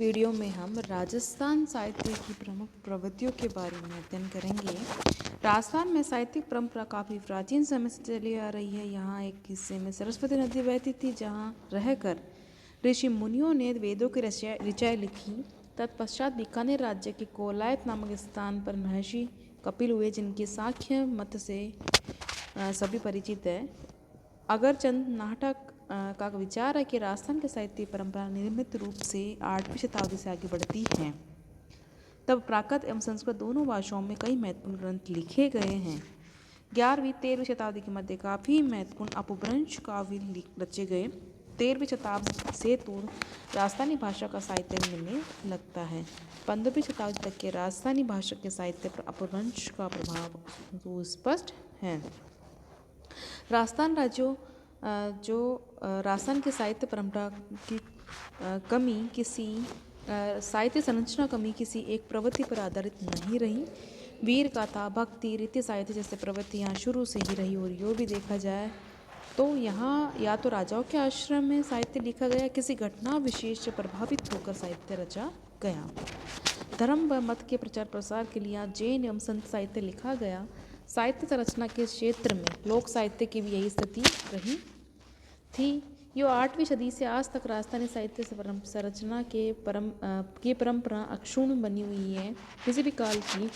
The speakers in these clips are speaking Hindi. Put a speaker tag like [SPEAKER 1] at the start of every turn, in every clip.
[SPEAKER 1] वीडियो में हम राजस्थान साहित्य की प्रमुख प्रवृत्तियों के बारे में अध्ययन करेंगे। राजस्थान में साहित्यिक परंपरा काफ़ी प्राचीन समय से चली आ रही है। यहाँ एक हिस्से में सरस्वती नदी बहती थी, जहाँ रहकर ऋषि मुनियों ने वेदों की ऋचाएँ लिखी। तत्पश्चात बीकानेर राज्य के कोलायत नामक स्थान पर महर्षि कपिल हुए, जिनके सांख्य मत से सभी परिचित है। अगरचंद नाहटा का विचार है कि राजस्थान की साहित्य परंपरा नियमित रूप से 8वीं शताब्दी से आगे बढ़ती है। तब प्राकृत एवं संस्कृत दोनों भाषाओं में कई महत्वपूर्ण ग्रंथ लिखे गए हैं। 11वीं-13वीं शताब्दी के मध्य काफ़ी महत्वपूर्ण अपभ्रंश काव्य रचे गए। 13वीं शताब्दी से तो राजस्थानी भाषा का साहित्य मिलने लगता है। 15वीं शताब्दी तक के राजस्थानी भाषा के साहित्य पर अपभ्रंश का प्रभाव सुस्पष्ट है। राजस्थान राज्यों राजस्थान की साहित्य परंपरा की कमी किसी साहित्य संरचना कमी किसी एक प्रवृत्ति पर आधारित नहीं रही। वीर गाथा, भक्ति, रीति साहित्य जैसे प्रवृत्तियाँ शुरू से ही रही। और यो भी देखा जाए तो यहाँ या तो राजाओं के आश्रम में साहित्य लिखा गया, किसी घटना विशेष से प्रभावित होकर साहित्य रचा गया। धर्म व मत के प्रचार प्रसार के लिए जैन एवं संत साहित्य लिखा गया। साहित्य संरचना के क्षेत्र में लोक साहित्य की भी यही स्थिति रही थी। यो 8वीं सदी से आज तक राजस्थानी साहित्य संरचना की परंपरा अक्षुण्ण बनी हुई है। किसी भी काल की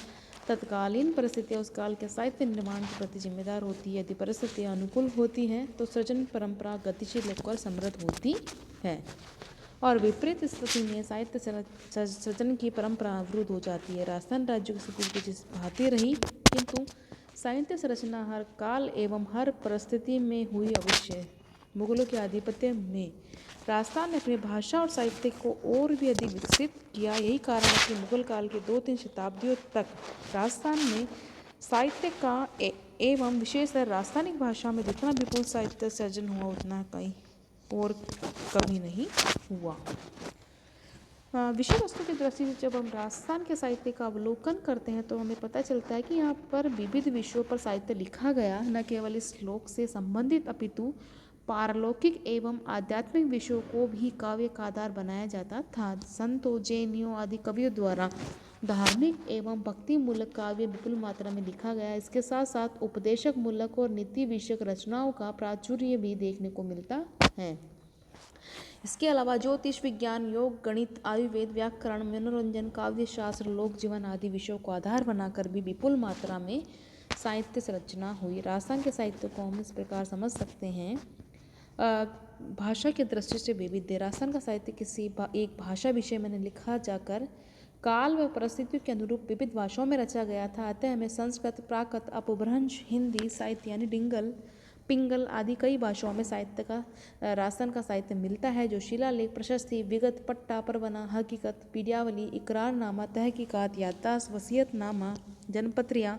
[SPEAKER 1] तत्कालीन परिस्थितियाँ उस काल के साहित्य निर्माण के प्रति जिम्मेदार होती है। यदि परिस्थितियाँ अनुकूल होती हैं तो सृजन परंपरा गतिशील होकर समृद्ध होती है, और विपरीत स्थिति में साहित्य सृजन की परंपरा अवरुद्ध हो जाती है। राजस्थान राज्य की स्थिति कुछ इस भांति रही, किंतु साहित्य संरचना हर काल एवं हर परिस्थिति में हुई अवश्य। मुगलों के आधिपत्य में राजस्थान ने अपनी भाषा और साहित्य को और भी अधिक विकसित किया। यही कारण है कि मुगल काल के 2-3 शताब्दियों तक राजस्थान में साहित्य का एवं विशेषकर राजस्थानी भाषा में जितना विपुल साहित्य सृजन हुआ, उतना कहीं और कभी नहीं हुआ। विषय वस्तु की दृष्टि से जब हम राजस्थान के साहित्य का अवलोकन करते हैं तो हमें पता चलता है कि यहाँ पर विविध विषयों पर साहित्य लिखा गया। न केवल इस श्लोक से संबंधित अपितु पारलौकिक एवं आध्यात्मिक विषयों को भी काव्य का आधार बनाया जाता था। संतों, जैनियों आदि कवियों द्वारा धार्मिक एवं भक्ति मूलक काव्य विपुल मात्रा में लिखा गया। इसके साथ साथ उपदेशक मूलक और नीति विषयक रचनाओं का प्राचुर्य भी देखने को मिलता है। इसके अलावा ज्योतिष, विज्ञान, योग, गणित, आयुर्वेद, व्याकरण, मनोरंजन, काव्य शास्त्र, लोक जीवन आदि विषयों को आधार बनाकर भी विपुल मात्रा में साहित्य रचना हुई। राजस्थान के साहित्य को हम इस प्रकार समझ सकते हैं। भाषा की दृष्टि से विविध। राजस्थान का साहित्य किसी एक भाषा विषय में लिखा जाकर काल व परिस्थितियों के अनुरूप विविध भाषाओं में रचा गया था। अतः हमें संस्कृत, प्राकृत, अपभ्रंश, हिंदी साहित्य यानी डिंगल, पिंगल आदि कई भाषाओं में साहित्य का राजस्थान का साहित्य मिलता है, जो शिलालेख, प्रशस्ति, विगत, पट्टा, परवना, हकीकत, पीडियावली, इकरारनामा, तहकीकात, याददाश्त, वसीयतनामा, जनपत्रियाँ,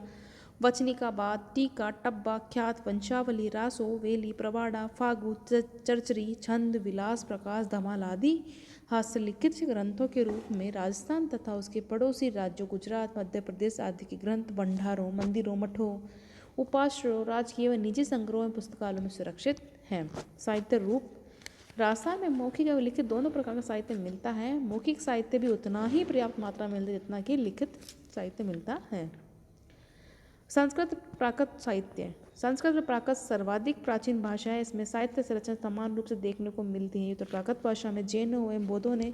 [SPEAKER 1] वचनिकाबाद, टीका, टब्बा, ख्यात, वंशावली, रासो, वेली, प्रवाड़ा, फागु, चरचरी, छंद, विलास, प्रकाश, धमाल आदि हस्तलिखित ग्रंथों के रूप में राजस्थान तथा उसके पड़ोसी राज्यों गुजरात, मध्य प्रदेश आदि के ग्रंथ भंडारों, मंदिरों, मठों, उपाश्रयों, राजकीय व निजी संग्रहों में पुस्तकालयों में सुरक्षित हैं। साहित्य रूप। राजस्थान में मौखिक एवं लिखित दोनों प्रकार का साहित्य मिलता है। मौखिक साहित्य भी उतना ही पर्याप्त मात्रा में मिलता है जितना कि लिखित साहित्य मिलता है। संस्कृत प्राकृत साहित्य। संस्कृत और प्राकृत सर्वाधिक प्राचीन भाषा है। इसमें साहित्य संरचना समान रूप से देखने को मिलती है। तो प्राकृत भाषा में जैनों एवं बौद्धों ने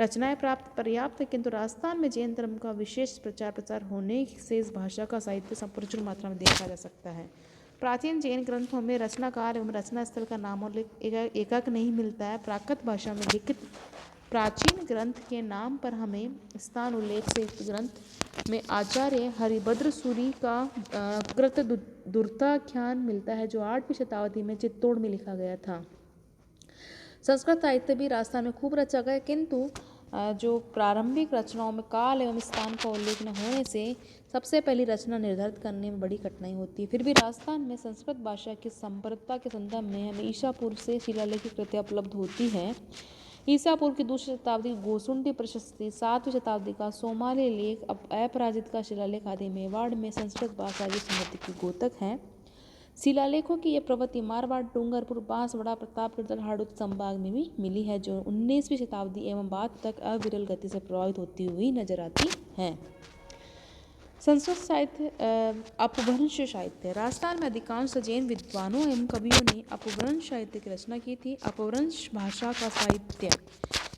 [SPEAKER 1] रचनाएं पर्याप्त है, किंतु राजस्थान में जैन धर्म का विशेष प्रचार होने से इस भाषा का साहित्य प्रचुर मात्रा में देखा जा सकता है। प्राचीन जैन ग्रंथों में रचनाकार एवं रचना स्थल का नामोल्लेख एकाक नहीं मिलता है। प्राकृत भाषा में लिखित प्राचीन ग्रंथ के नाम पर हमें स्थान उल्लेख से युक्त ग्रंथ में आचार्य हरिभद्र सूरि का कृत दुर्ताख्यान मिलता है, जो 8वीं शताब्दी में चित्तौड़ में लिखा गया था। संस्कृत साहित्य भी राजस्थान में खूब रचा गया, किंतु जो प्रारंभिक रचनाओं में काल एवं स्थान का उल्लेख न होने से सबसे पहली रचना निर्धारित करने में बड़ी कठिनाई होती है। फिर भी राजस्थान में संस्कृत भाषा की संप्रभुता के संदर्भ में हमें ईसा पूर्व से शिलालेखी कृतियाँ उपलब्ध होती है। ईसा पूर्व की 2री शताब्दी की गोसुंडी प्रशस्ति, 7वीं शताब्दी का सोमाली लेख, अपराजित का शिलालेख आदि मेवाड़ में संस्कृत भाषा की समृद्धि की द्योतक हैं। शिलालेखों की यह प्रवृत्ति मारवाड़, डूंगरपुर, बांसवाड़ा, प्रतापगढ़, हाड़ौती संभाग में भी मिली है, जो 19वीं शताब्दी एवं बाद तक अविरल गति से प्रभावित होती हुई नजर आती है। संस्कृत साहित्य अपभ्रंश साहित्य। राजस्थान में अधिकांश जैन विद्वानों एवं कवियों ने अपभ्रंश साहित्य की रचना की थी। अपभ्रंश भाषा का साहित्य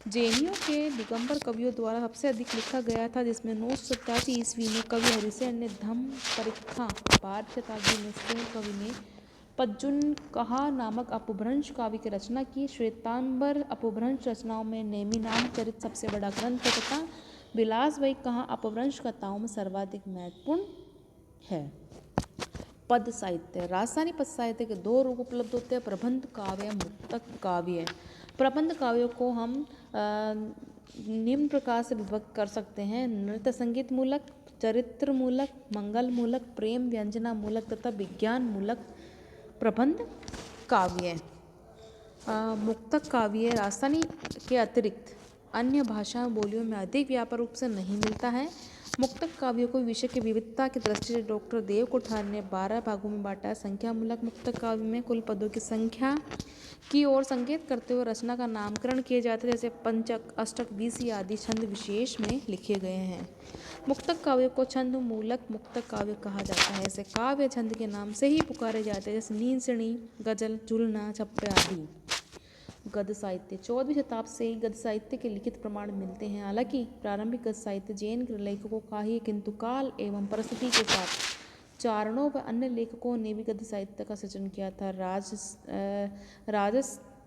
[SPEAKER 1] जैनियों के दिगंबर कवियों द्वारा सबसे अधिक लिखा गया था, जिसमें 987 ईस्वी में कवि हरिसेन ने धम्म परीक्षा, 12वीं शताब्दी में सेन कवि ने पज्जुन कहा नामक अपभ्रंश काव्य की रचना की। श्वेतांबर अपभ्रंश रचनाओं में नेमिनाम चरित सबसे बड़ा ग्रंथ है तथा विलास वही कहाँ अपभ्रंश कथाओं में सर्वाधिक महत्वपूर्ण है। पद साहित्य। राजस्थानी पद साहित्य के दो रूप उपलब्ध होते हैं, प्रबंध काव्य, मुक्तक काव्य। प्रबंध काव्यों को हम निम्न प्रकार से विभक्त कर सकते हैं: नृत्य संगीत मूलक, चरित्र मूलक, मंगल मूलक, प्रेम व्यंजना मूलक तथा विज्ञान मूलक प्रबंध काव्य। मुक्तक काव्य राजस्थानी के अतिरिक्त अन्य भाषा बोलियों में अधिक व्यापक रूप से नहीं मिलता है। मुक्तक काव्यों को विषय की विविधता की दृष्टि से डॉक्टर देव कोठार ने 12 भागों में बांटा है। संख्या मूलक मुक्तक काव्य में कुल पदों की संख्या की ओर संकेत करते हुए रचना का नामकरण किए जाते हैं, जैसे पंचक, अष्टक, बीसी आदि छंद विशेष में लिखे गए हैं। मुक्तक काव्य को छंद मूलक मुक्तक काव्य कहा जाता है। ऐसे काव्य छंद के नाम से ही पुकारे जाते हैं, जैसे नींसणी, गजल, झुलना, छप्पे आदि। गद्य साहित्य। 14वीं शताब्दी से ही गद्य साहित्य के लिखित प्रमाण मिलते हैं। हालांकि प्रारंभिक गद्य साहित्य जैन लेखकों का ही, किंतु काल एवं परिस्थिति के साथ चारणों व अन्य लेखकों ने भी गद्य साहित्य का सृजन किया था।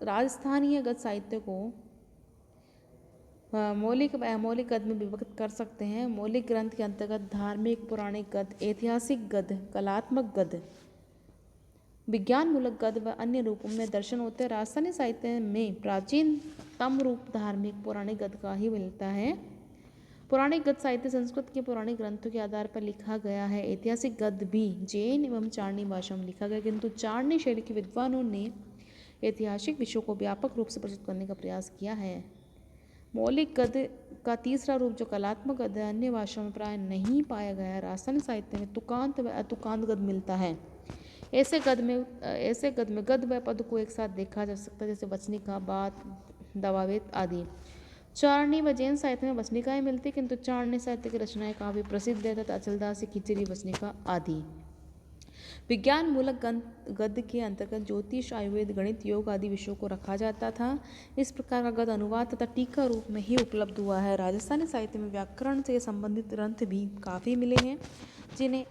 [SPEAKER 1] राजस्थानीय गद्य साहित्य को मौलिक व अमौलिक गद्य में विभक्त कर सकते हैं। मौलिक ग्रंथ के अंतर्गत धार्मिक, पौराणिक गद्य, ऐतिहासिक गद्य, कलात्मक गद्य, विज्ञान मूलक गद्य व अन्य रूपों में दर्शन होते हैं। राजस्थानी साहित्य में प्राचीनतम रूप धार्मिक पौराणिक गद्य का ही मिलता है। पौराणिक गद्य साहित्य संस्कृत के पौराणिक ग्रंथों के आधार पर लिखा गया है। ऐतिहासिक गद्य भी जैन एवं चारणी भाषा में लिखा गया, किंतु चारणी शैली के विद्वानों ने ऐतिहासिक विषयों को व्यापक रूप से प्रस्तुत करने का प्रयास किया है। मौलिक गद्य का तीसरा रूप जो कलात्मक गद्य है, अन्य भाषाओं में प्राय नहीं पाया गया है। राजस्थानी साहित्य में तुकांत व अतुकांत गद्य मिलता है। ऐसे गद्य में गद्य व पद को एक साथ देखा जा सकता है, जैसे वचनिका, बात, दवावेत आदि। चारणी व जैन साहित्य में वचनिकाएं मिलती, किंतु चारणी साहित्य की रचनाएं काफी प्रसिद्ध है तथा अचलदास, खिचड़ी, वचनिका आदि। विज्ञान मूलक गद्य के अंतर्गत ज्योतिष, आयुर्वेद, गणित, योग आदि विषयों को रखा जाता था। इस प्रकार का गद्य अनुवाद तथा टीका रूप में ही उपलब्ध हुआ है। राजस्थानी साहित्य में व्याकरण से संबंधित ग्रंथ भी काफ़ी मिले हैं, जिन्हें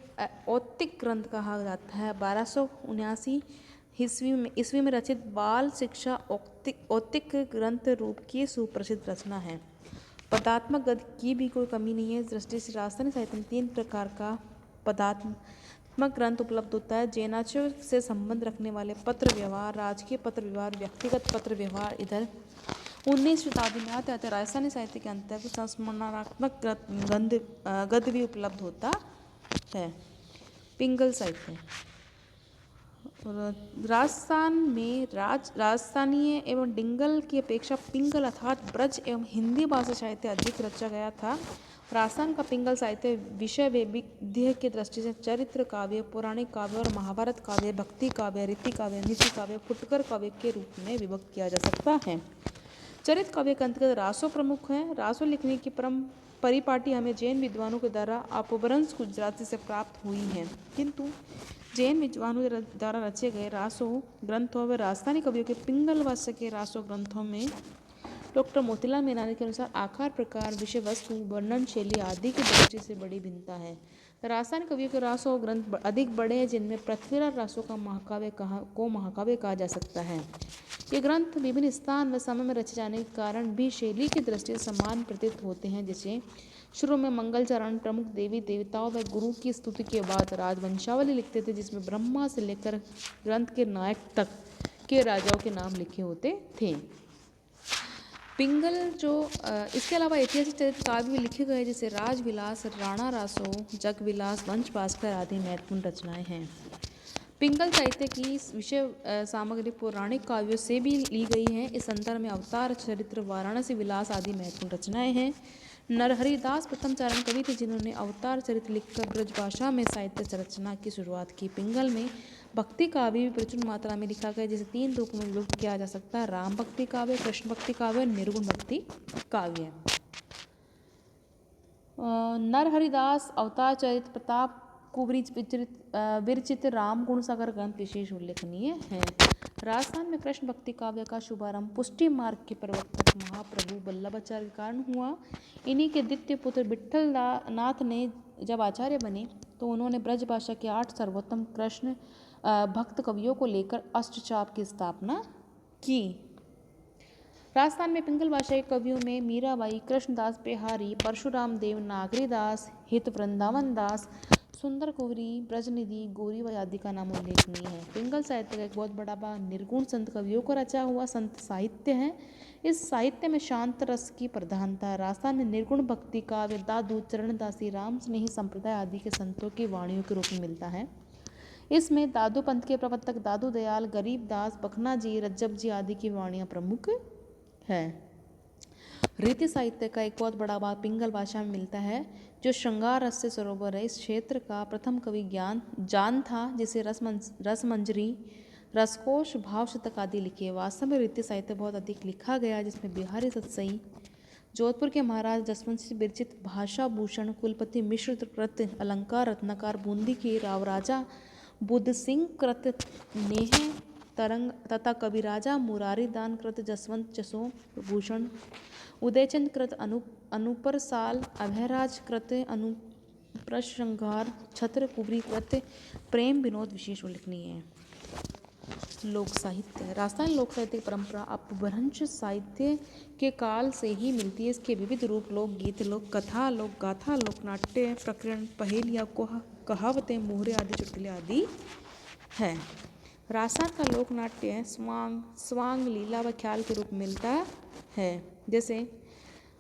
[SPEAKER 1] औत्तिक ग्रंथ कहा जाता है। 1279 ईस्वी में रचित बाल शिक्षा औत्तिक ग्रंथ रूप की सुप्रसिद्ध रचना है। पदात्मक गद्य की भी कोई कमी नहीं है। इस दृष्टि से राजस्थानी साहित्य में 3 प्रकार का पदात्मक ग्रंथ उपलब्ध होता है: जैनाचार्य से संबंध रखने वाले पत्र व्यवहार, राजकीय पत्र व्यवहार, व्यक्तिगत पत्र व्यवहार। इधर 19वीं शताब्दी में आते आते राजस्थानी साहित्य के अंतर्गत संस्मरणात्मक गद्य भी उपलब्ध होता है। पिंगल साहित्य। राजस्थान में राजस्थानीय एवं डिंगल की अपेक्षा पिंगल अर्थात ब्रज एवं हिंदी भाषा साहित्य अधिक रचा गया था। राजस्थान का पिंगल साहित्य विषय वैविध्य की दृष्टि से चरित्र काव्य, पौराणिक काव्य और महाभारत काव्य, भक्ति काव्य, रीति काव्य, नीति काव्य, फुटकर काव्य के रूप में विभक्त किया जा सकता है। चरित्र काव्य के अंतर्गत रासो प्रमुख है। रासो लिखने की परिपाटी हमें जैन विद्वानों के द्वारा अपभ्रंश गुजराती से प्राप्त हुई है, किंतु जैन विद्वानों द्वारा रचे गए रासो ग्रंथों व राजस्थानी कवियों के पिंगल वंश के रासो ग्रंथों में डॉक्टर मोतीलाल मेनारी के अनुसार आकार, प्रकार, विषय वस्तु, वर्णन शैली आदि की दृष्टि से बड़ी भिन्नता है। राजस्थानी कवियों के रासो ग्रंथ अधिक बड़े हैं, जिनमें पृथ्वीराज रासो का महाकाव्य कहा जा सकता है। ये ग्रंथ विभिन्न स्थान व समय में रचे जाने के कारण भी शैली की दृष्टि से समान प्रतीत होते हैं। जैसे शुरू में मंगलचरण प्रमुख देवी देवताओं व गुरु की स्तुति के बाद राजवंशावली लिखते थे, जिसमें ब्रह्मा से लेकर ग्रंथ के नायक तक के राजाओं के नाम लिखे होते थे। पिंगल इसके अलावा ऐतिहासिक चरित्र काव्य भी लिखे गए, जैसे राजविलास, राणा रासो, जगविलास, वंश भास्कर आदि महत्वपूर्ण रचनाएं हैं। पिंगल साहित्य की विषय सामग्री पौराणिक काव्यों से भी ली गई है। इस संदर्भ में अवतार चरित्र, वाराणसी विलास आदि महत्वपूर्ण रचनाएं हैं। नरहरिदास प्रथम चारण कवि थे जिन्होंने अवतार चरित्र लिखकर ब्रजभाषा में साहित्य संरचना की शुरुआत की। पिंगल में भक्ति काव्य भी प्रचुर मात्रा में लिखा गया, जिसे 3 रूपों में विभक्त किया जा सकता है: राम भक्ति काव्य, कृष्ण भक्ति काव्य और निर्गुण भक्ति काव्य। नरहरिदास अवतार चरित्र, प्रताप कुबरी विरचित राम गुण सागर ग्रंथ विशेष उल्लेखनीय है। राजस्थान में कृष्ण भक्ति काव्य का शुभारंभ पुष्टि मार्ग के प्रवर्तक महाप्रभु वल्लभाचार्य के कारण हुआ। इन्हीं के द्वितीय पुत्र विट्ठल नाथ ने जब आचार्य बने तो उन्होंने ब्रजभाषा के 8 सर्वोत्तम कृष्ण भक्त कवियों को लेकर अष्टचाप की स्थापना की। राजस्थान में पिंगल भाषा के कवियों में मीराबाई, कृष्णदास बिहारी, परशुराम देव, नागरीदास, हित वृंदावन दास, सुंदर कुंवरी, ब्रजनिधि, गौरीबाई आदि का नाम उल्लेखनीय है। पिंगल साहित्य का एक बहुत बड़ा भाग निर्गुण संत कवियों को रचा हुआ संत साहित्य है। इस साहित्य में शांत रस की प्रधानता है। राजस्थान में निर्गुण भक्ति काव्य दादू, चरणदासी, राम स्नेही संप्रदाय आदि के संतों की वाणियों के रूप में मिलता है। इसमें दादू पंथ के प्रवर्तक दादू दयाल, गरीबदास, बखना जी, रज्जब जी आदि की वाणियाँ प्रमुख है। रीति साहित्य का एक बहुत बड़ा भाग पिंगल भाषा में मिलता है, जो श्रृंगार रस से सरोवर है। इस क्षेत्र का प्रथम कवि जान था, जिसे रसमंजरी, रसकोश, भावशतक आदि लिखे। वास्तव में रीति साहित्य बहुत अधिक लिखा गया, जिसमें बिहारी सतसई, जोधपुर के महाराज जसवंत सिंह विरचित भाषा भूषण, कुलपति मिश्र कृत अलंकार रत्नाकर, बूंदी के रावराजा बुद्ध सिंह कृत नेह तरंग तथा कविराजा मुरारी दान कृत जसवंत जसो भूषण, उदयचंद कृत अनुपर साल, अभयराज कृत अनुप्रश्रृंगार, छत्र कुबरी कृत प्रेम विनोद विशेष उल्लेखनीय है। लोक साहित्य। राजस्थानी लोक साहित्य की परंपरा अपभ्रंश साहित्य के काल से ही मिलती है। इसके विविध रूप लोकगीत, लोक कथा, लोक गाथा, लोक नाट्य, प्रकरण, पहेलियाँ, कहावतें, मोहरे आदि चुटकुले आदि है। राजस्थान का लोक नाट्य स्वांग, लीला व ख्याल के रूप में मिलता है, जैसे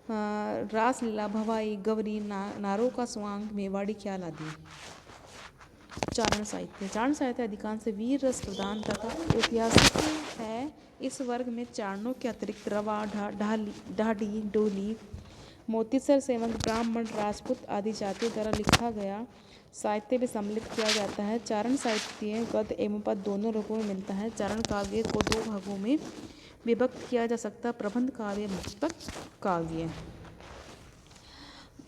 [SPEAKER 1] रासलीला, भवाई, गवरी, नारों का स्वांग, मेवाड़ी ख्याल आदि। चारण साहित्य अधिकांश वीर रस प्रधान तथा ऐतिहासिक है। इस वर्ग में चारणों के अतिरिक्त रवा, ढाडी, डोली, मोतीसर, सेवक, ब्राह्मण, राजपूत आदि जातियों द्वारा लिखा गया साहित्य भी सम्मिलित किया जाता है। चारण साहित्य गद्य एवं पद्य दोनों रूपों में मिलता है। चारण काव्य को 2 भागों में विभक्त किया जा सकता है: प्रबंध काव्य, मुक्तक काव्य।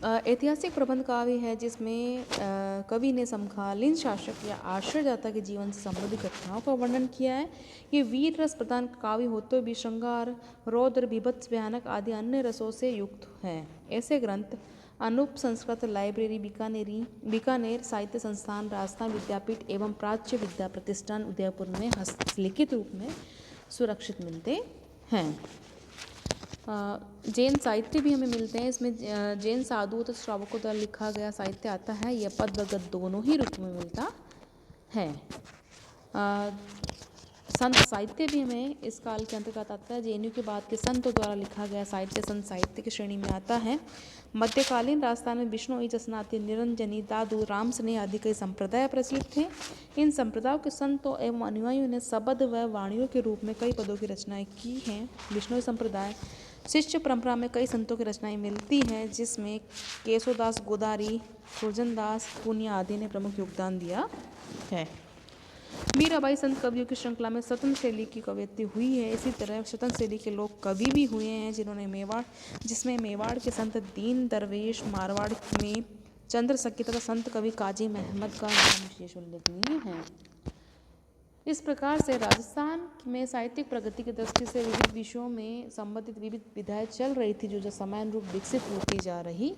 [SPEAKER 1] ऐतिहासिक प्रबंध काव्य है, जिसमें कवि ने समकालीन शासक या आश्रय दाता के जीवन से संबंधित घटनाओं का वर्णन किया है। ये वीर रस प्रधान काव्य होते भी श्रृंगार, रौद्र, बीभत्स, भयानक आदि अन्य रसों से युक्त है। ऐसे ग्रंथ अनूप संस्कृत लाइब्रेरी, बीकानेर साहित्य संस्थान, राजस्थान विद्यापीठ एवं प्राच्य विद्या प्रतिष्ठान उदयपुर में हस्तलिखित रूप में सुरक्षित मिलते हैं। जैन साहित्य भी हमें मिलते हैं। इसमें जैन साधु तथा श्रावकों द्वारा लिखा गया साहित्य आता है। यह पद व गद्य दोनों ही रूप में मिलता है। संत साहित्य भी हमें इस काल के अंतर्गत आता है। जैनियों के बाद के संतों द्वारा लिखा गया साहित्य संत साहित्य की श्रेणी में आता है। मध्यकालीन राजस्थान में बिश्नोई, जसनाती, निरंजनी, दादू, राम स्नेह आदि कई संप्रदाय प्रचलित थे। इन संप्रदायों के संतों एवं अनुयायियों ने शब्द व वाणियों के रूप में कई पदों की रचनाएं की हैं। बिश्नोई संप्रदाय शिष्य परंपरा में कई संतों की रचनाएं मिलती हैं, जिसमें केशोदास गोदारी, सुरजनदास, पुनिया आदि ने प्रमुख योगदान दिया है। मीराबाई संत कवियों की श्रृंखला में स्वतंत्र शैली की कवयित्री हुई है। इसी तरह स्वतंत्र शैली के लोग कवि भी हुए हैं, जिसमें मेवाड़ के संत दीन दरवेश, मारवाड़ में चंद्र सखी तथा संत कवि काजी महमद का नाम विशेष उल्लेखनीय है। इस प्रकार से राजस्थान में साहित्यिक प्रगति की दृष्टि से विविध विषयों में संबंधित विविध विधाएं चल रही थी, जो समयानुरूप विकसित होती जा रही